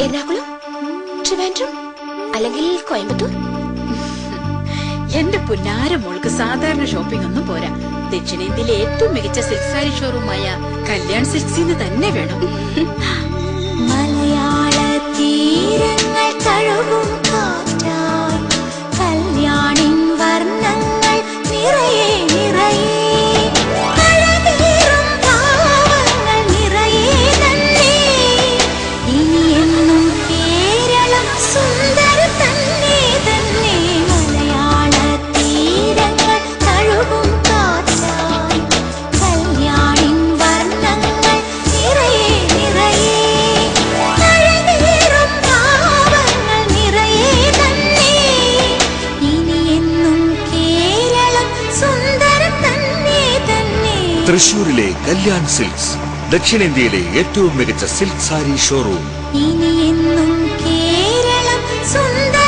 എറണാകുളം, ട്രിവാൻഡ്രം അല്ലെങ്കിൽ കോയമ്പത്തൂർ. എന്റെ പുന്നാര മോൾക്ക് സാധാരണ ഷോപ്പിംഗ് ഒന്നും പോരാ. ദക്ഷിണേന്ത്യയിലെ ഏറ്റവും മികച്ച സിൽക്ക് സാരി ഷോറൂമായ കല്യാൺ സിൽക്സിന് തന്നെ വേണം. മലയാള തീരങ്ങൾ തഴുകും കാറ്റായി കല്യാണിൻ വർണ്ണങ്ങൾ നിറയെ നിറയെ അഴകേറും ഭാവങ്ങൾ നിറയെ തന്നെ. ഇനിയെന്നും കേരളം സുന്ദരം തന്നെ തന്നെ. മലയാള തീരങ്ങൾ തഴുകും കാറ്റായി കല്യാണിൻ വർണ്ണങ്ങൾ നിറയെ നിറയെ അഴകേറും ഭാവങ്ങൾ നിറയെ തന്നെ. ഇനിയെന്നും കേരളം സുന്ദരം തന്നെ തന്നെ. തൃശൂരിലെ കല്യാൺ സിൽക്സ്, ദക്ഷിണേന്ത്യയിലെ ഏറ്റവും മികച്ച സിൽക്ക് സാരി ഷോറൂം. ഇനിയെന്നും കേരളം സുന്ദരം.